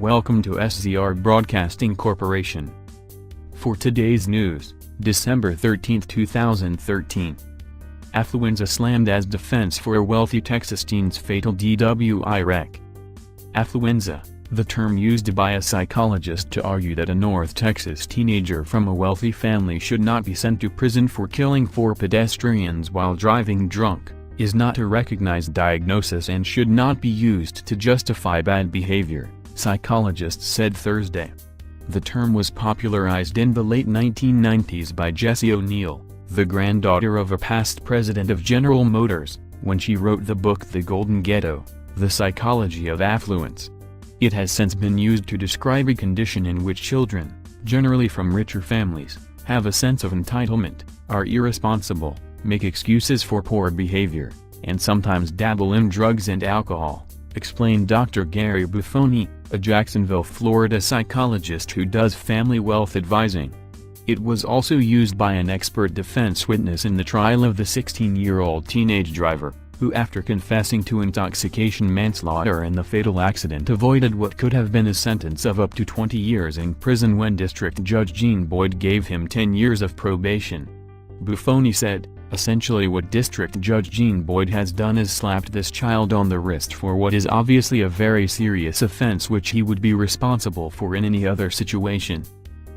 Welcome to SZR Broadcasting Corporation. For today's news, December 13, 2013. Affluenza slammed as defense for a wealthy Texas teen's fatal DWI wreck. Affluenza, the term used by a psychologist to argue that a North Texas teenager from a wealthy family should not be sent to prison for killing 4 pedestrians while driving drunk, is not a recognized diagnosis and should not be used to justify bad behavior, psychologists said Thursday. The term was popularized in the late 1990s by Jessie O'Neill, the granddaughter of a past president of General Motors, when she wrote the book The Golden Ghetto, The Psychology of Affluence. It has since been used to describe a condition in which children, generally from richer families, have a sense of entitlement, are irresponsible, make excuses for poor behavior, and sometimes dabble in drugs and alcohol, explained Dr. Gary Buffoni, a Jacksonville, Florida psychologist who does family wealth advising. It was also used by an expert defense witness in the trial of the 16-year-old teenage driver, who after confessing to intoxication manslaughter in the fatal accident avoided what could have been a sentence of up to 20 years in prison when District Judge Gene Boyd gave him 10 years of probation. Buffoni said, "Essentially what District Judge Gene Boyd has done is slapped this child on the wrist for what is obviously a very serious offense which he would be responsible for in any other situation.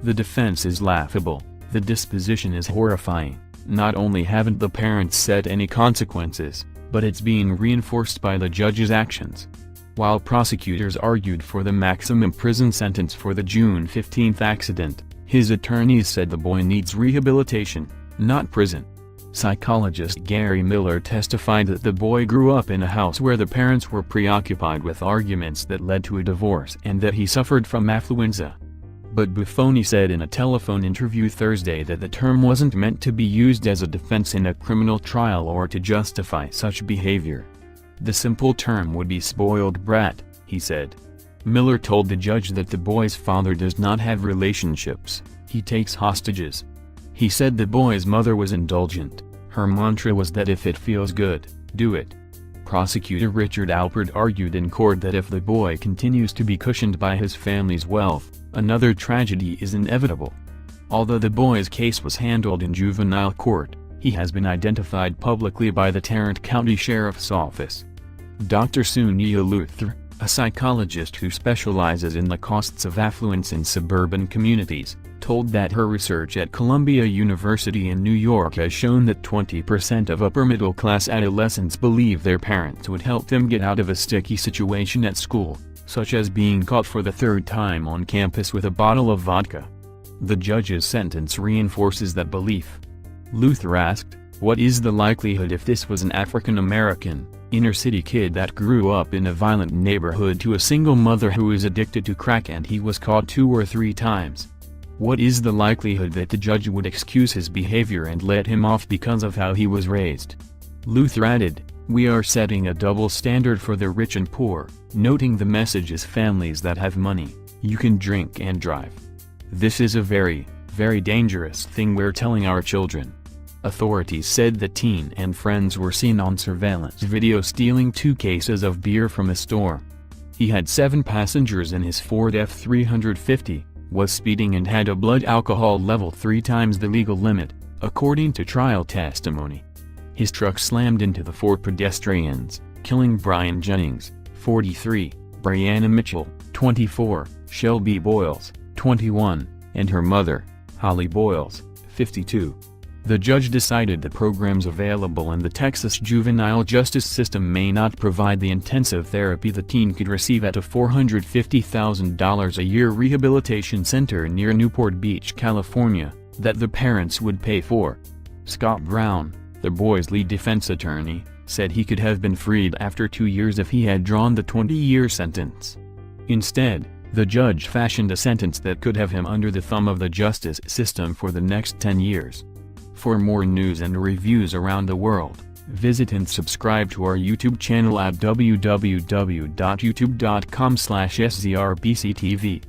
The defense is laughable, the disposition is horrifying. Not only haven't the parents set any consequences, but it's being reinforced by the judge's actions." While prosecutors argued for the maximum prison sentence for the June 15 accident, his attorneys said the boy needs rehabilitation, not prison. Psychologist Gary Miller testified that the boy grew up in a house where the parents were preoccupied with arguments that led to a divorce and that he suffered from affluenza. But Buffoni said in a telephone interview Thursday that the term wasn't meant to be used as a defense in a criminal trial or to justify such behavior. The simple term would be spoiled brat, he said. Miller told the judge that the boy's father does not have relationships, he takes hostages. He said the boy's mother was indulgent, her mantra was that if it feels good, do it. Prosecutor Richard Alpert argued in court that if the boy continues to be cushioned by his family's wealth, another tragedy is inevitable. Although the boy's case was handled in juvenile court, he has been identified publicly by the Tarrant County Sheriff's Office. Dr. Sonia Luther, a psychologist who specializes in the costs of affluence in suburban communities, told that her research at Columbia University in New York has shown that 20% of upper-middle-class adolescents believe their parents would help them get out of a sticky situation at school, such as being caught for the 3rd time on campus with a bottle of vodka. The judge's sentence reinforces that belief. Luther asked, "What is the likelihood if this was an African-American, inner-city kid that grew up in a violent neighborhood to a single mother who is addicted to crack and he was caught 2 or 3 times? What is the likelihood that the judge would excuse his behavior and let him off because of how he was raised?" Luther added, "We are setting a double standard for the rich and poor, noting the message is families that have money, you can drink and drive. This is a very, very dangerous thing we're telling our children." Authorities said the teen and friends were seen on surveillance video stealing 2 cases of beer from a store. He had 7 passengers in his Ford F-350, was speeding and had a blood alcohol level 3 times the legal limit, according to trial testimony. His truck slammed into the 4 pedestrians, killing Brian Jennings, 43, Brianna Mitchell, 24, Shelby Boyles, 21, and her mother, Holly Boyles, 52. The judge decided the programs available in the Texas juvenile justice system may not provide the intensive therapy the teen could receive at a $450,000 a year rehabilitation center near Newport Beach, California, that the parents would pay for. Scott Brown, the boy's lead defense attorney, said he could have been freed after 2 years if he had drawn the 20-year sentence. Instead, the judge fashioned a sentence that could have him under the thumb of the justice system for the next 10 years. For more news and reviews around the world, visit and subscribe to our YouTube channel at www.youtube.com/szrbctv.